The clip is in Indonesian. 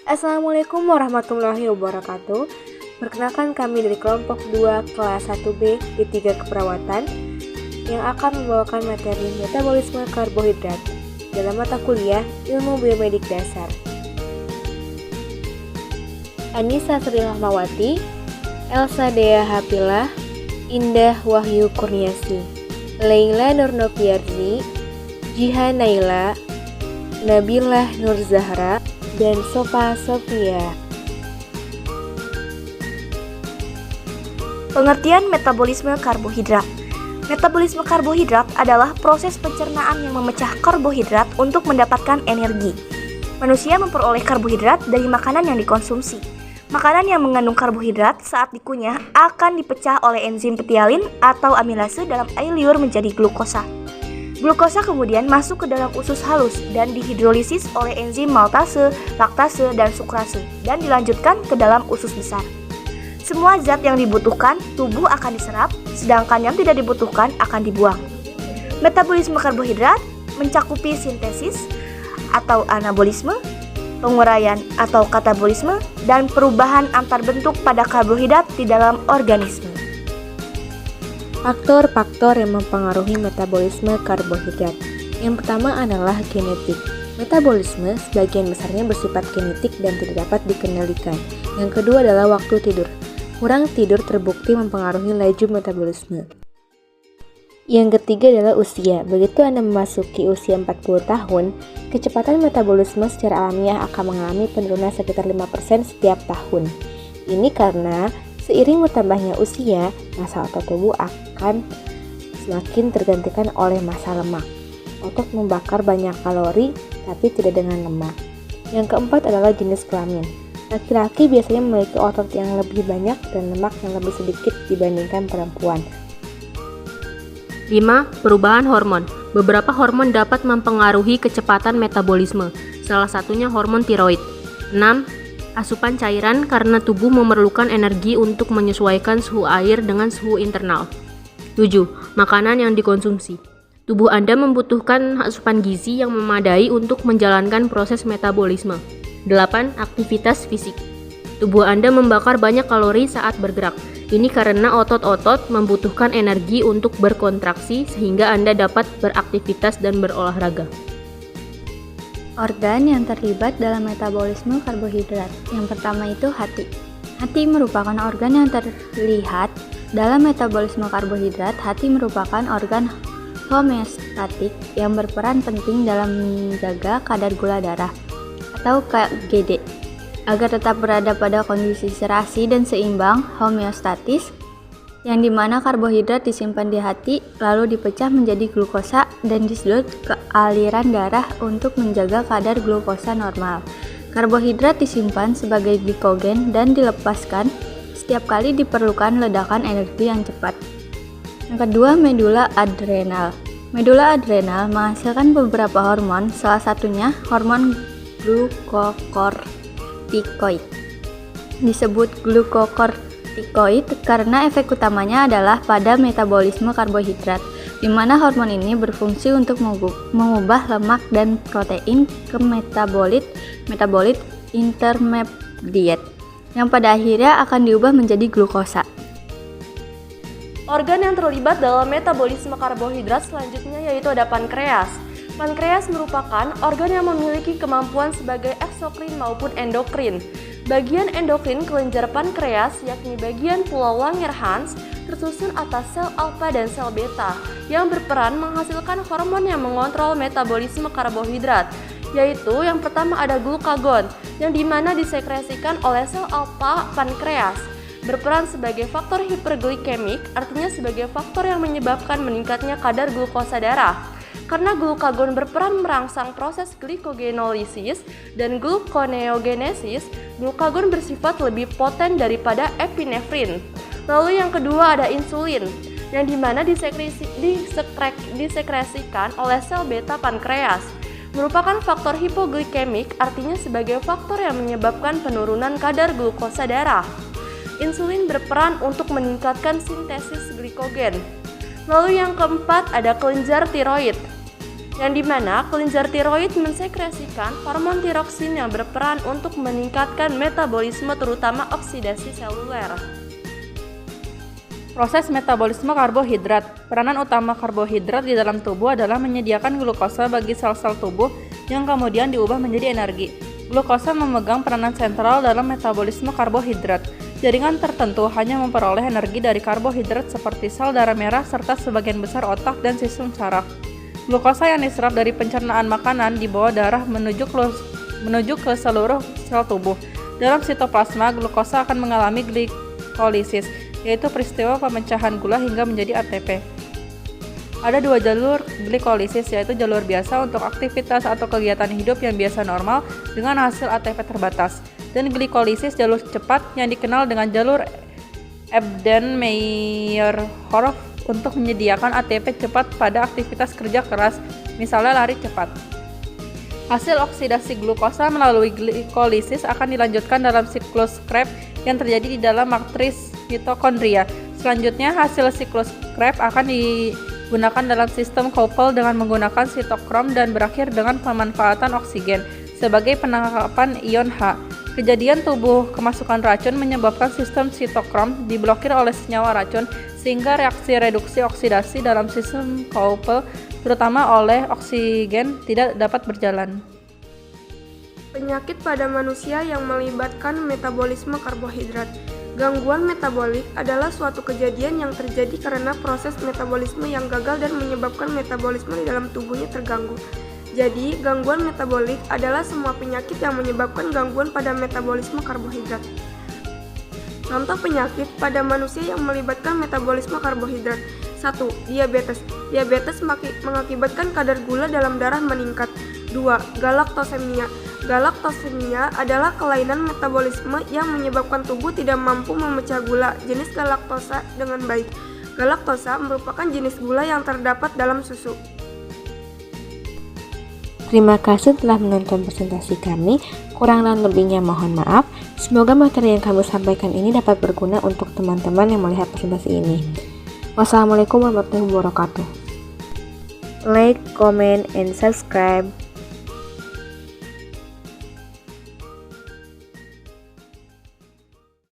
Assalamualaikum warahmatullahi wabarakatuh. Perkenalkan kami dari kelompok 2 kelas 1B di 3 keperawatan yang akan membawakan materi metabolisme karbohidrat dalam mata kuliah Ilmu Biomedik Dasar. Anissa Sri Rahmawati, Elsa Dea Hapilah, Indah Wahyu Kurniasi, Leila Nurnoviarzi, Jihan Naila, Nabilah Nur Zahra, dan Sofa Sofia. Pengertian metabolisme karbohidrat. Metabolisme karbohidrat adalah proses pencernaan yang memecah karbohidrat untuk mendapatkan energi. Manusia memperoleh karbohidrat dari makanan yang dikonsumsi. Makanan yang mengandung karbohidrat saat dikunyah akan dipecah oleh enzim petialin atau amilase dalam air liur menjadi glukosa. Glukosa kemudian masuk ke dalam usus halus dan dihidrolisis oleh enzim maltase, laktase, dan sukrase dan dilanjutkan ke dalam usus besar. Semua zat yang dibutuhkan tubuh akan diserap, sedangkan yang tidak dibutuhkan akan dibuang. Metabolisme karbohidrat mencakupi sintesis atau anabolisme, penguraian atau katabolisme, dan perubahan antar bentuk pada karbohidrat di dalam organisme. Faktor-faktor yang mempengaruhi metabolisme karbohidrat. Yang pertama adalah genetik. Metabolisme sebagian besarnya bersifat genetik dan tidak dapat dikendalikan. Yang kedua adalah waktu tidur. Kurang tidur terbukti mempengaruhi laju metabolisme. Yang ketiga adalah usia. Begitu Anda memasuki usia 40 tahun, kecepatan metabolisme secara alamiah akan mengalami penurunan sekitar 5% setiap tahun. Ini karena seiring bertambahnya usia, massa otot tubuh akan semakin tergantikan oleh massa lemak. Otot membakar banyak kalori, tapi tidak dengan lemak. Yang keempat adalah jenis kelamin. Laki-laki biasanya memiliki otot yang lebih banyak dan lemak yang lebih sedikit dibandingkan perempuan. 5. Perubahan hormon. Beberapa hormon dapat mempengaruhi kecepatan metabolisme, salah satunya hormon tiroid. 6. Asupan cairan karena tubuh memerlukan energi untuk menyesuaikan suhu air dengan suhu internal. 7. Makanan yang dikonsumsi. Tubuh Anda membutuhkan asupan gizi yang memadai untuk menjalankan proses metabolisme. 8. Aktivitas fisik. Tubuh Anda membakar banyak kalori saat bergerak. Ini karena otot-otot membutuhkan energi untuk berkontraksi sehingga Anda dapat beraktivitas dan berolahraga. Organ yang terlibat dalam metabolisme karbohidrat. Yang pertama itu hati. Hati merupakan organ yang terlihat dalam metabolisme karbohidrat. Hati merupakan organ homeostatik yang berperan penting dalam menjaga kadar gula darah atau KGD agar tetap berada pada kondisi serasi dan seimbang homeostatis, yang dimana karbohidrat disimpan di hati lalu dipecah menjadi glukosa dan disedot ke aliran darah untuk menjaga kadar glukosa normal. Karbohidrat disimpan sebagai glikogen dan dilepaskan setiap kali diperlukan ledakan energi yang cepat. Yang kedua, medula adrenal. Medula adrenal menghasilkan beberapa hormon, salah satunya hormon glukokortikoid. Disebut glukokortikoid karena efek utamanya adalah pada metabolisme karbohidrat, di mana hormon ini berfungsi untuk mengubah lemak dan protein ke metabolit intermediate, yang pada akhirnya akan diubah menjadi glukosa. Organ yang terlibat dalam metabolisme karbohidrat selanjutnya yaitu ada pankreas. Pankreas merupakan organ yang memiliki kemampuan sebagai eksokrin maupun endokrin. Bagian endokrin kelenjar pankreas, yakni bagian pulau Langerhans, tersusun atas sel alfa dan sel beta, yang berperan menghasilkan hormon yang mengontrol metabolisme karbohidrat, yaitu yang pertama ada glukagon, yang dimana disekresikan oleh sel alfa pankreas, berperan sebagai faktor hiperglikemik, artinya sebagai faktor yang menyebabkan meningkatnya kadar glukosa darah. Karena glukagon berperan merangsang proses glikogenolisis dan gluconeogenesis, glukagon bersifat lebih poten daripada epinefrin. Lalu yang kedua ada insulin, yang dimana disekresikan oleh sel beta pankreas. Merupakan faktor hipoglikemik, artinya sebagai faktor yang menyebabkan penurunan kadar glukosa darah. Insulin berperan untuk meningkatkan sintesis glikogen. Lalu yang keempat ada kelenjar tiroid. yang dimana kelenjar tiroid mensekresikan hormon tiroksin yang berperan untuk meningkatkan metabolisme terutama oksidasi seluler. Proses metabolisme karbohidrat. Peranan utama karbohidrat di dalam tubuh adalah menyediakan glukosa bagi sel-sel tubuh yang kemudian diubah menjadi energi. Glukosa memegang peranan sentral dalam metabolisme karbohidrat. Jaringan tertentu hanya memperoleh energi dari karbohidrat seperti sel darah merah serta sebagian besar otak dan sistem saraf. Glukosa yang diserap dari pencernaan makanan dibawa darah menuju ke seluruh sel tubuh. Dalam sitoplasma, glukosa akan mengalami glikolisis, yaitu peristiwa pemecahan gula hingga menjadi ATP. Ada dua jalur glikolisis, yaitu jalur biasa untuk aktivitas atau kegiatan hidup yang biasa normal dengan hasil ATP terbatas, dan glikolisis jalur cepat yang dikenal dengan jalur Ebden-Meyerhof untuk menyediakan ATP cepat pada aktivitas kerja keras, misalnya lari cepat. Hasil oksidasi glukosa melalui glikolisis akan dilanjutkan dalam siklus Krebs yang terjadi di dalam matris mitokondria. Selanjutnya, hasil siklus Krebs akan digunakan dalam sistem Koppel dengan menggunakan sitokrom dan berakhir dengan pemanfaatan oksigen sebagai penangkapan ion H. Kejadian tubuh kemasukan racun menyebabkan sistem sitokrom diblokir oleh senyawa racun sehingga reaksi reduksi oksidasi dalam sistem Koppel terutama oleh oksigen tidak dapat berjalan. Penyakit pada manusia yang melibatkan metabolisme karbohidrat. Gangguan metabolik adalah suatu kejadian yang terjadi karena proses metabolisme yang gagal dan menyebabkan metabolisme di dalam tubuhnya terganggu. Jadi, gangguan metabolik adalah semua penyakit yang menyebabkan gangguan pada metabolisme karbohidrat. Contoh penyakit pada manusia yang melibatkan metabolisme karbohidrat. 1. Diabetes. Diabetes mengakibatkan kadar gula dalam darah meningkat. 2. Galaktosemia. Galaktosemia adalah kelainan metabolisme yang menyebabkan tubuh tidak mampu memecah gula jenis galaktosa dengan baik. Galaktosa merupakan jenis gula yang terdapat dalam susu. Terima kasih telah menonton presentasi kami. Kurang dan lebihnya mohon maaf. Semoga materi yang kami sampaikan ini dapat berguna untuk teman-teman yang melihat presentasi ini. Wassalamualaikum warahmatullahi wabarakatuh. Like, comment, and subscribe.